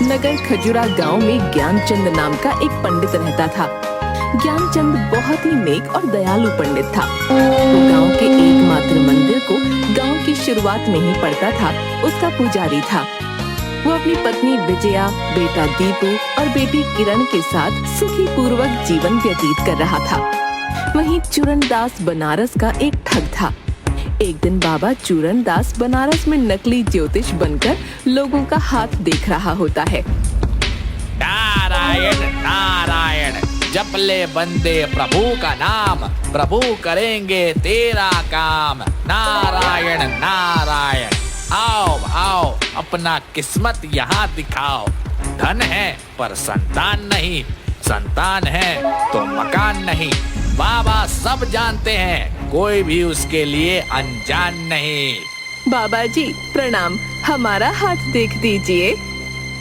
नगर खजुरा गांव में ज्ञानचंद नाम का एक पंडित रहता था। ज्ञानचंद बहुत ही नेक और दयालु पंडित था। वो गांव के एकमात्र मंदिर को गांव की शुरुआत में ही पढ़ता था। उसका पुजारी था। वो अपनी पत्नी विजया, बेटा दीपू और बेटी किरण के साथ सुखी पूर्वक जीवन व्यतीत कर रहा था। वहीं चूरनदास बनारस का एक ठग था। एक दिन बाबा चूरनदास बनारस में नकली ज्योतिष बनकर लोगों का हाथ देख रहा होता है। नारायण नारायण, जप ले बंदे प्रभु का नाम, प्रभु करेंगे तेरा काम। नारायण नारायण, आओ आओ अपना किस्मत यहाँ दिखाओ। धन है पर संतान नहीं, संतान है तो मकान नहीं। बाबा सब जानते हैं, कोई भी उसके लिए अनजान नहीं। बाबा जी प्रणाम, हमारा हाथ देख दीजिए।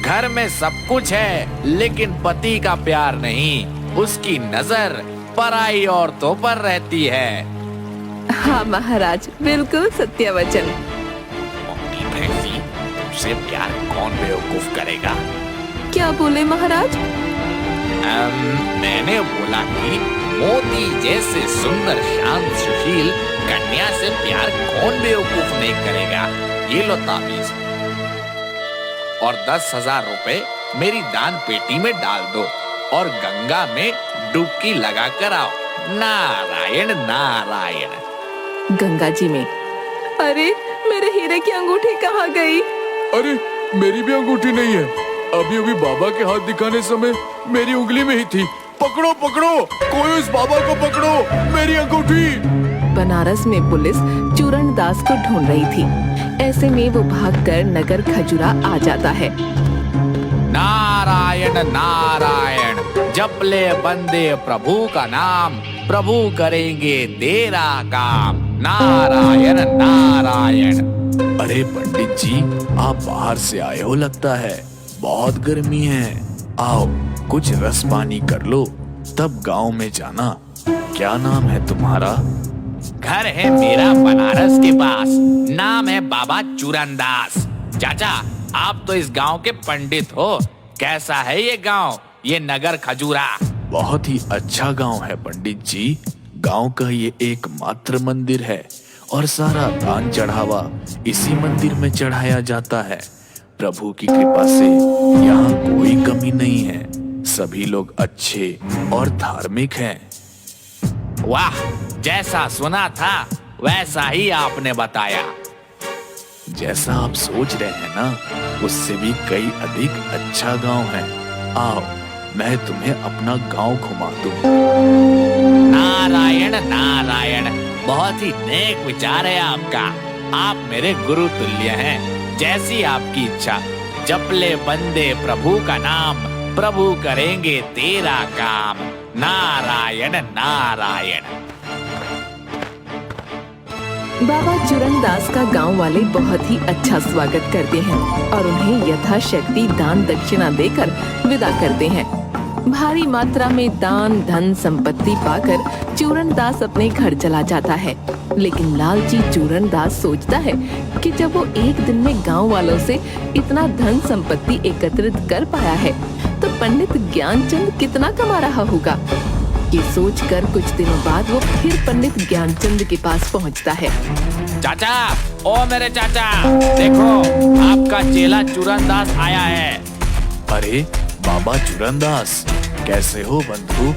घर में सब कुछ है लेकिन पति का प्यार नहीं, उसकी नजर पराई औरतों पर रहती है। हाँ महाराज, बिल्कुल सत्य वचन। मम्मी भैंसी, तुमसे प्यार कौन बेवकूफ करेगा? क्या बोले महाराज? मैंने बोला कि मोती जैसे सुंदर शांत सुशील कन्या से प्यार कौन बेवकूफ नहीं करेगा। ये लो ताबीज और 10,000 रुपए मेरी दान पेटी में डाल दो और गंगा में डुबकी लगा कर आओ। नारायण नारायण। गंगा जी में? अरे मेरे हीरे की अंगूठी कहाँ गई? अरे मेरी भी अंगूठी नहीं है। अभी अभी बाबा के हाथ दिखाने समय मेरी उंगली में ही थी। पकड़ो पकड़ो, कोई उस बाबा को पकड़ो, मेरी अंगूठी। बनारस में पुलिस चूरनदास को ढूंढ रही थी। ऐसे में वो भागकर नगर खजुरा आ जाता है। नारायण नारायण, जप ले बंदे प्रभु का नाम, प्रभु करेंगे तेरा काम। नारायण नारायण। अरे पंडित जी, आप बाहर से आए हो लगता है। बहुत गर्मी है, आओ कुछ रस पानी कर लो, तब गांव में जाना। क्या नाम है तुम्हारा? घर है मेरा बनारस के पास, नाम है बाबा चूरनदास। चाचा, आप तो इस गांव के पंडित हो। कैसा है ये गांव, ये नगर खजुरा? बहुत ही अच्छा गांव है पंडित जी। गांव का ये एकमात्र मंदिर है और सारा दान चढ़ावा इसी मंदिर में चढ़ाया जाता है। प्रभु की कृपा से यहाँ कोई कमी नहीं है। सभी लोग अच्छे और धार्मिक हैं। वाह, जैसा सुना था वैसा ही आपने बताया। जैसा आप सोच रहे हैं ना, उससे भी कई अधिक अच्छा गांव है। आओ मैं तुम्हें अपना गांव घुमा दूं। नारायण नारायण, बहुत ही नेक विचार है आपका। आप मेरे गुरु तुल्य हैं। जैसी आपकी इच्छा। जप ले बंदे प्रभु का नाम, प्रभु करेंगे तेरा काम। नारायण नारायण। बाबा चूरनदास का गांव वाले बहुत ही अच्छा स्वागत करते हैं और उन्हें यथाशक्ति दान दक्षिणा देकर विदा करते हैं। भारी मात्रा में दान धन संपत्ति पाकर चूरनदास अपने घर चला जाता है। लेकिन लालची चूरनदास सोचता है कि जब वो एक दिन में गांव वालों से इतना धन संपत्ति एकत्रित कर पाया है तो पंडित ज्ञानचंद कितना कमा रहा होगा। ये सोचकर कुछ दिनों बाद वो फिर पंडित ज्ञानचंद के पास पहुंचता है। चाचा, ओ मेरे चाचा, देखो आपका चेला चूरनदास आया है। अरे बाबा चूरनदास, कैसे हो बंधु?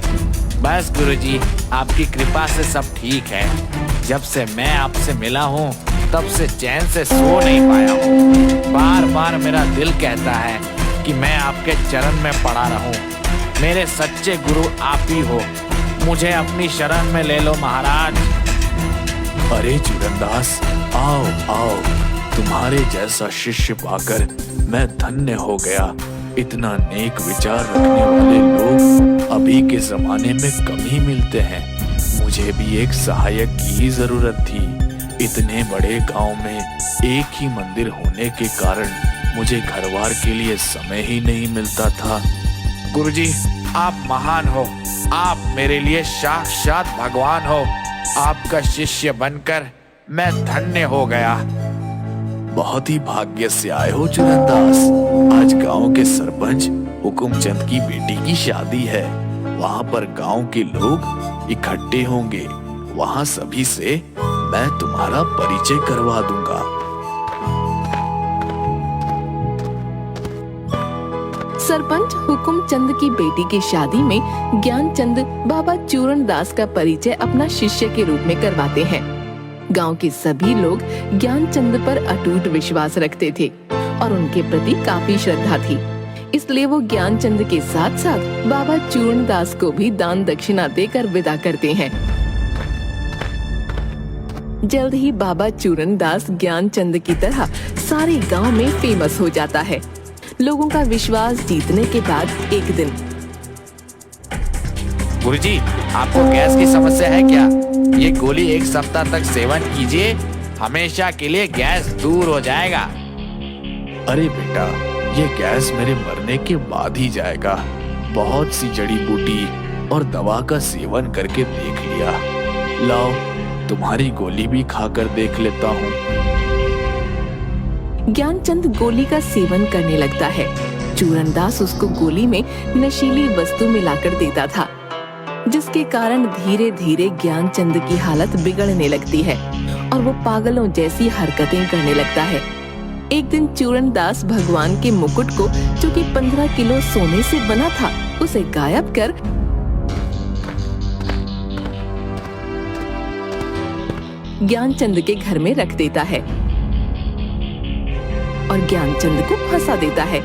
बस गुरुजी, आपकी कृपा से सब ठीक है। जब से मैं आपसे मिला हूँ तब से चैन से सो नहीं पाया हूँ। बार बार मेरा दिल कहता है कि मैं आपके चरण में पड़ा रहूं। मेरे सच्चे गुरु आप ही हो, मुझे अपनी शरण में ले लो महाराज। अरे चूरनदास, आओ आओ, तुम्हारे जैसा शिष्य पाकर मैं धन्य हो गया। इतना नेक विचार रखने वाले लोग अभी के जमाने में कम ही मिलते हैं। मुझे भी एक सहायक की ही जरूरत थी। इतने बड़े गांव में एक ही मंदिर होने के कारण मुझे घरवार के लिए समय ही नहीं मिलता था। गुरुजी, आप महान हो, आप मेरे लिए साक्षात भगवान हो। आपका शिष्य बनकर मैं धन्य हो गया। बहुत ही भाग्य से आए हो चुरंदास। आज गांव के सरपंच हुकुमचंद की बेटी की शादी है। वहाँ पर गांव के लोग इकट्ठे होंगे। वहाँ सभी से मैं तुम्हारा परिचय करवा दूंगा। सरपंच हुकुमचंद की बेटी की शादी में ज्ञानचंद बाबा चूरणदास का परिचय अपना शिष्य के रूप में करवाते हैं। गांव के सभी लोग ज्ञानचंद पर अटूट विश्वास रखते थे और उनके प्रति काफी श्रद्धा थी। इसलिए वो ज्ञानचंद के साथ साथ बाबा चूरणदास को भी दान दक्षिणा देकर विदा करते हैं। जल्द ही बाबा चूरणदास ज्ञानचंद की तरह सारे गांव में फेमस हो जाता है। लोगों का विश्वास जीतने के बाद एक दिन, गुरुजी, आपको गैस की समस्या है क्या? ये गोली 1 सप्ताह तक सेवन कीजिए, हमेशा के लिए गैस दूर हो जाएगा। अरे बेटा, ये गैस मेरे मरने के बाद ही जाएगा। बहुत सी जड़ी बूटी और दवा का सेवन करके देख लिया। लाओ, तुम्हारी गोली भी खाकर देख लेता हूँ। ज्ञानचंद गोली का सेवन करने लगता है। चूरणदास उसको गोली में नशीली वस्तु मिलाकर देता था, जिसके कारण धीरे धीरे ज्ञानचंद की हालत बिगड़ने लगती है और वो पागलों जैसी हरकतें करने लगता है। एक दिन चूरणदास भगवान के मुकुट को, जो कि 15 किलो सोने से बना था, उसे गायब कर ज्ञानचंद के घर में रख देता है और ज्ञानचंद को फंसा देता है।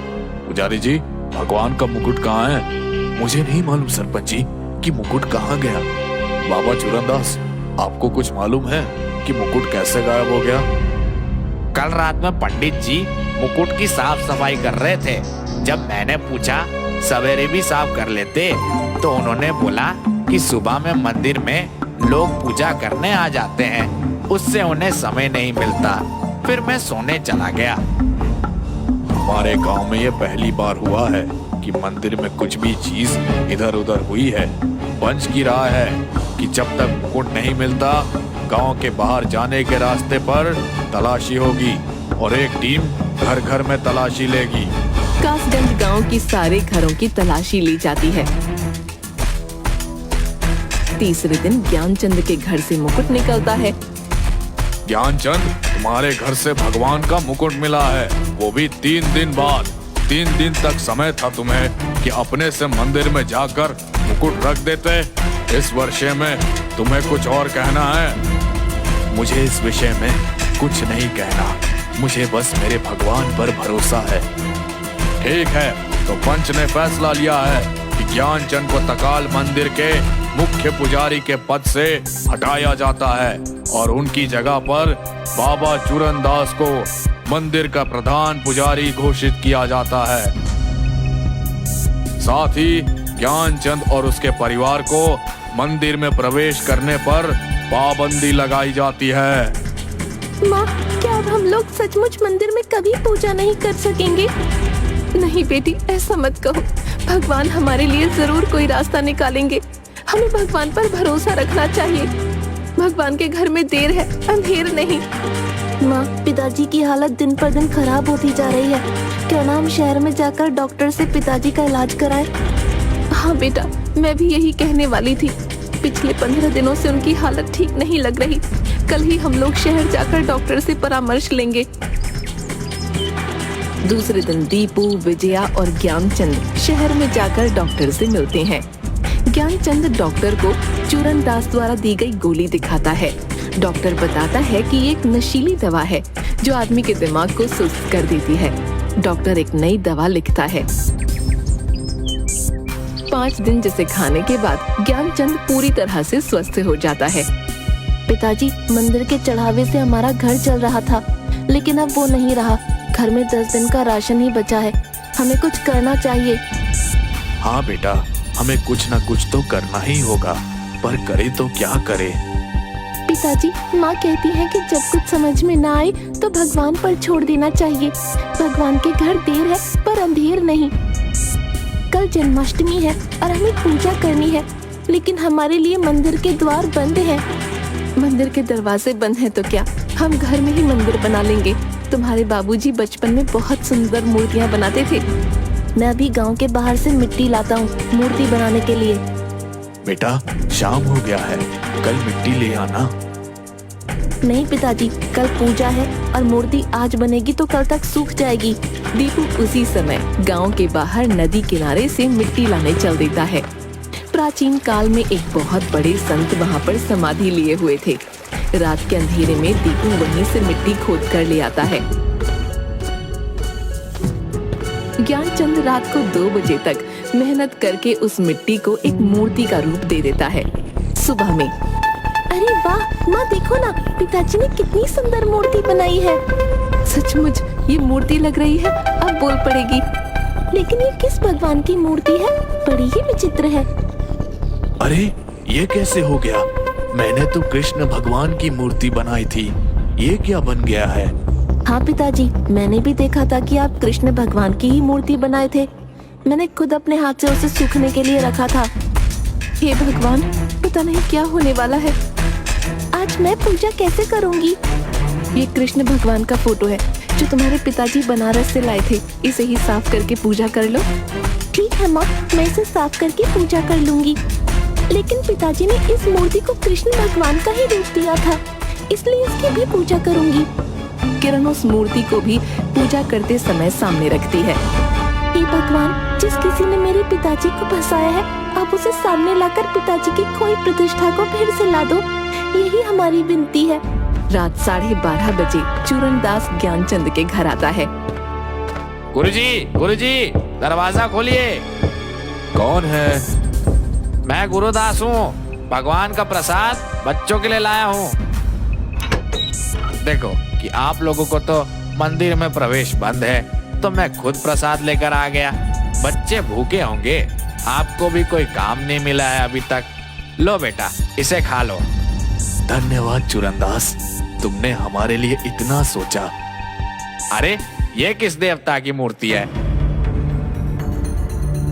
पुजारी जी, भगवान का मुकुट कहाँ है? मुझे नहीं मालूम सरपंच जी कि मुकुट कहाँ गया। बाबा चूरणदास, आपको कुछ मालूम है कि मुकुट कैसे गायब हो गया? कल रात में पंडित जी मुकुट की साफ सफाई कर रहे थे। जब मैंने पूछा सवेरे भी साफ कर लेते, तो उन्होंने बोला कि सुबह में मंदिर में लोग पूजा करने आ जाते हैं, उससे उन्हें समय नहीं मिलता। फिर मैं सोने चला गया। हमारे गांव में ये पहली बार हुआ है कि मंदिर में कुछ भी चीज इधर उधर हुई है। पंच की राय है कि जब तक मुकुट नहीं मिलता, गांव के बाहर जाने के रास्ते पर तलाशी होगी और एक टीम घर घर में तलाशी लेगी। कासगंज गांव की सारे घरों की तलाशी ली जाती है। तीसरे दिन ज्ञानचंद के घर से मुकुट निकलता है। ज्ञानचंद, तुम्हारे घर से भगवान का मुकुट मिला है, वो भी 3 दिन बाद। 3 दिन तक समय था तुम्हें कि अपने से मंदिर में जाकर मुकुट रख देते। इस विषय में तुम्हें कुछ और कहना है? मुझे इस विषय में कुछ नहीं कहना, मुझे बस मेरे भगवान पर भरोसा है। ठीक है, तो पंच ने फैसला लिया है कि ज्ञानचंद को तकाल मंदिर के मुख्य पुजारी के पद से हटाया जाता है और उनकी जगह पर बाबा चूरणदास को मंदिर का प्रधान पुजारी घोषित किया जाता है। साथ ही ज्ञानचंद और उसके परिवार को मंदिर में प्रवेश करने पर पाबंदी लगाई जाती है। माँ, क्या अब हम लोग सचमुच मंदिर में कभी पूजा नहीं कर सकेंगे? नहीं बेटी, ऐसा मत कहो। भगवान हमारे लिए जरूर कोई रास्ता निकालेंगे। हमें भगवान पर भरोसा रखना चाहिए। भगवान के घर में देर है, अंधेर नहीं। माँ, पिताजी की हालत दिन पर दिन खराब होती जा रही है। क्यों ना हम शहर में जाकर डॉक्टर से पिताजी का इलाज कराएं? हाँ बेटा, मैं भी यही कहने वाली थी। पिछले 15 दिनों से उनकी हालत ठीक नहीं लग रही। कल ही हम लोग शहर जाकर डॉक्टर से परामर्श लेंगे। दूसरे दिन दीपू, विजया और ज्ञानचंद शहर में जाकर डॉक्टर से मिलते हैं। ज्ञानचंद डॉक्टर को चूरणदास द्वारा दी गई गोली दिखाता है। डॉक्टर बताता है कि ये एक नशीली दवा है जो आदमी के दिमाग को सुस्त कर देती है। डॉक्टर एक नई दवा लिखता है। 5 दिन जिसे खाने के बाद ज्ञानचंद पूरी तरह से स्वस्थ हो जाता है। पिताजी, मंदिर के चढ़ावे से हमारा घर चल रहा था, लेकिन अब वो नहीं रहा। घर में 10 दिन का राशन ही बचा है। हमें कुछ करना चाहिए। हाँ बेटा, हमें कुछ न कुछ तो करना ही होगा, पर करे तो क्या करे? पिताजी, माँ कहती है कि जब कुछ समझ में ना आए तो भगवान पर छोड़ देना चाहिए। भगवान के घर देर है पर अंधेर नहीं। कल जन्माष्टमी है और हमें पूजा करनी है, लेकिन हमारे लिए मंदिर के द्वार बंद हैं। मंदिर के दरवाजे बंद हैं तो क्या, हम घर में ही मंदिर बना लेंगे। तुम्हारे बाबूजी बचपन में बहुत सुंदर मूर्तियाँ बनाते थे। मैं अभी गांव के बाहर से मिट्टी लाता हूँ मूर्ति बनाने के लिए। बेटा शाम हो गया है, कल मिट्टी ले आना। नहीं पिताजी, कल पूजा है और मूर्ति आज बनेगी तो कल तक सूख जाएगी। दीपू उसी समय गांव के बाहर नदी किनारे से मिट्टी लाने चल देता है। प्राचीन काल में एक बहुत बड़े संत वहां पर समाधि लिए हुए थे। रात के अंधेरे में दीपू वहीं से मिट्टी खोद कर ले आता है। ज्ञानचंद रात को 2 बजे तक मेहनत करके उस मिट्टी को एक मूर्ति का रूप दे देता है। सुबह में अरे वाह माँ, देखो ना पिताजी ने कितनी सुंदर मूर्ति बनाई है। सचमुच ये मूर्ति लग रही है, अब बोल पड़ेगी। लेकिन ये किस भगवान की मूर्ति है? बड़ी ही विचित्र है। अरे ये कैसे हो गया? मैंने तो कृष्ण भगवान की मूर्ति बनाई थी, ये क्या बन गया है? हाँ पिताजी, मैंने भी देखा था कि आप कृष्ण भगवान की ही मूर्ति बनाए थे। मैंने खुद अपने हाथ से उसे सूखने के लिए रखा था। हे भगवान, पता नहीं क्या होने वाला है। आज मैं पूजा कैसे करूंगी? ये कृष्ण भगवान का फोटो है जो तुम्हारे पिताजी बनारस से लाए थे। इसे ही साफ करके पूजा कर लो। ठीक है माँ, मैं इसे साफ करके पूजा कर लूंगी। लेकिन पिताजी ने इस मूर्ति को कृष्ण भगवान का ही रूप दिया था, इसलिए इसकी भी पूजा करूंगी। किरण उस मूर्ति को भी पूजा करते समय सामने रखती है। हे भगवान, जिस किसी ने मेरे पिताजी को फंसाया है, आप उसे सामने लाकर पिताजी की खोई प्रतिष्ठा को फिर से ला दो, यही हमारी विनती है। रात 12:30 बजे चूरनदास ज्ञानचंद के घर आता है। गुरुजी, दरवाजा खोलिए। कौन है? मैं गुरुदास हूँ, भगवान का प्रसाद बच्चों के लिए लाया हूँ। देखो कि आप लोगों को तो मंदिर में प्रवेश बंद है, तो मैं खुद प्रसाद लेकर आ गया। बच्चे भूखे होंगे, आपको भी कोई काम नहीं मिला है अभी तक। लो बेटा, इसे खा लो। धन्यवाद चूरनदास, तुमने हमारे लिए इतना सोचा। अरे ये किस देवता की मूर्ति है?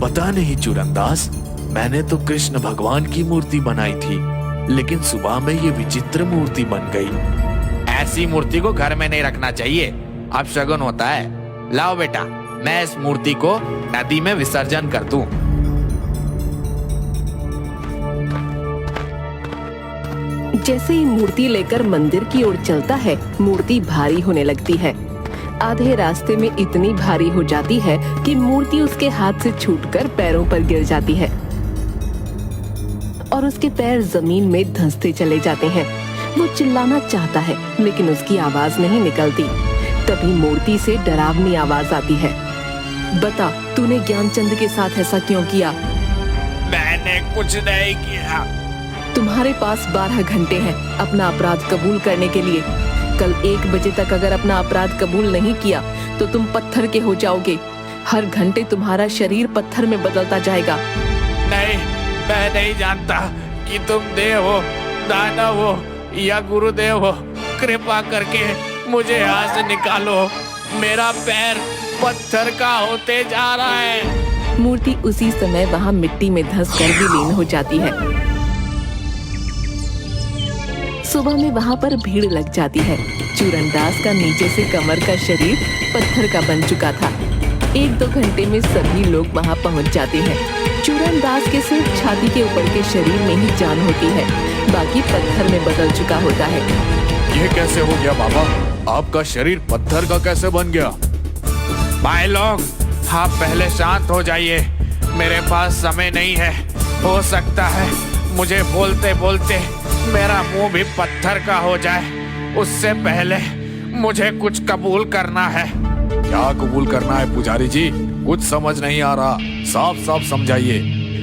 पता नहीं चूरनदास, मैंने तो कृष्ण भगवान की मूर्ति बनाई थी, लेकिन सुबह में ये विचित्र मूर्ति बन गई। ऐसी मूर्ति को घर में नहीं रखना चाहिए, अब शगुन होता है। लाओ बेटा, मैं इस मूर्ति को नदी में विसर्जन कर दूं। जैसे ही मूर्ति लेकर मंदिर की ओर चलता है, मूर्ति भारी होने लगती है। आधे रास्ते में इतनी भारी हो जाती है कि मूर्ति उसके हाथ से छूटकर पैरों पर गिर जाती है और उसके पैर जमीन में धंसते चले जाते हैं। वो चिल्लाना चाहता है, लेकिन उसकी आवाज नहीं निकलती। तभी मूर्ति से डरावनी आवाज आती है। बता, तूने ज्ञानचंद के साथ ऐसा क्यों किया? मैंने कुछ नहीं किया। तुम्हारे पास 12 घंटे हैं अपना अपराध कबूल करने के लिए। कल 1 बजे तक अगर अपना अपराध कबूल नहीं किया तो तुम पत्थर के हो जाओगे। हर घंटे तुम्हारा शरीर पत्थर में बदलता जाएगा। नहीं, मैं नहीं जानता कि तुम देव हो, दानव हो या गुरुदेव हो। कृपा करके मुझे यहाँ से निकालो, मेरा पैर पत्थर का होते जा रहा है। मूर्ति उसी समय वहाँ मिट्टी में धंसकर विलीन हो जाती है। सुबह में वहाँ पर भीड़ लग जाती है। चूरनदास का नीचे से कमर का शरीर पत्थर का बन चुका था। 1-2 घंटे में सभी लोग वहाँ पहुँच जाते हैं। चूरनदास के सिर्फ छाती के ऊपर के शरीर में ही जान होती है, बाकी पत्थर में बदल चुका होता है। ये कैसे हो गया बाबा? आपका शरीर पत्थर का कैसे बन गया? भाई लोग, आप पहले शांत हो जाइए, मेरे पास समय नहीं है। हो सकता है मुझे बोलते बोलते मेरा मुंह भी पत्थर का हो जाए। उससे पहले मुझे कुछ कबूल करना है। क्या कबूल करना है पुजारी जी? कुछ समझ नहीं आ रहा, साफ साफ समझाइए।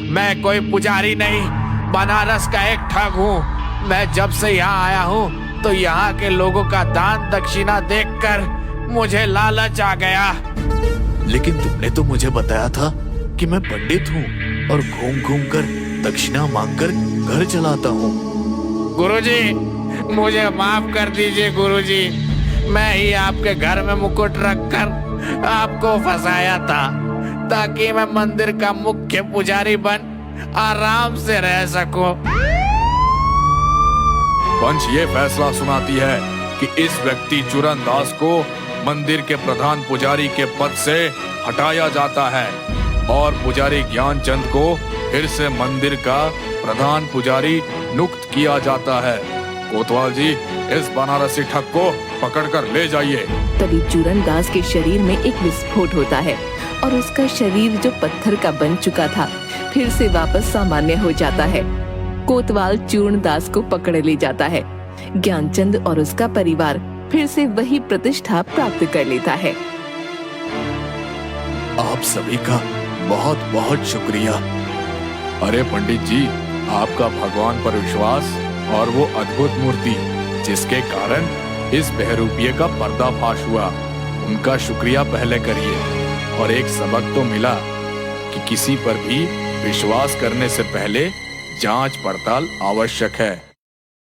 मैं कोई पुजारी नहीं, बनारस का एक ठग हूँ। मैं जब से यहाँ आया हूँ तो यहाँ के लोगों का दान दक्षिणा देखकर मुझे लालच आ गया। लेकिन तुमने तो मुझे बताया था कि मैं पंडित हूँ और घूम घूम कर दक्षिणा मांगकर घर चलाता हूँ। गुरुजी, मुझे माफ कर दीजिए गुरुजी। मैं ही आपके घर में मुकुट रखकर आपको फंसाया था ताकि मैं मंदिर का मुख्य पुजारी बन आराम से रह सकूं। पंच ये फैसला सुनाती है कि इस व्यक्ति चूरनदास को मंदिर के प्रधान पुजारी के पद से हटाया जाता है और पुजारी ज्ञानचंद को फिर से मंदिर का प्रधान पुजारी नियुक्त किया जाता है। कोतवाल जी, इस बनारसी ठग को पकड़कर ले जाइए। तभी चूरनदास के शरीर में एक विस्फोट होता है और उसका शरीर जो पत्थर का बन चुका था फिर से वापस सामान्य हो जाता है। कोतवाल चूरनदास को पकड़ ले जाता है। ज्ञानचंद और उसका परिवार फिर से वही प्रतिष्ठा प्राप्त कर लेता है। आप सभी का बहुत बहुत शुक्रिया। अरे पंडित जी, आपका भगवान पर विश्वास और वो अद्भुत मूर्ति जिसके कारण इस बहरूपिये का पर्दाफाश हुआ, उनका शुक्रिया पहले करिए। और एक सबक तो मिला कि किसी पर भी विश्वास करने से पहले जांच पड़ताल आवश्यक है।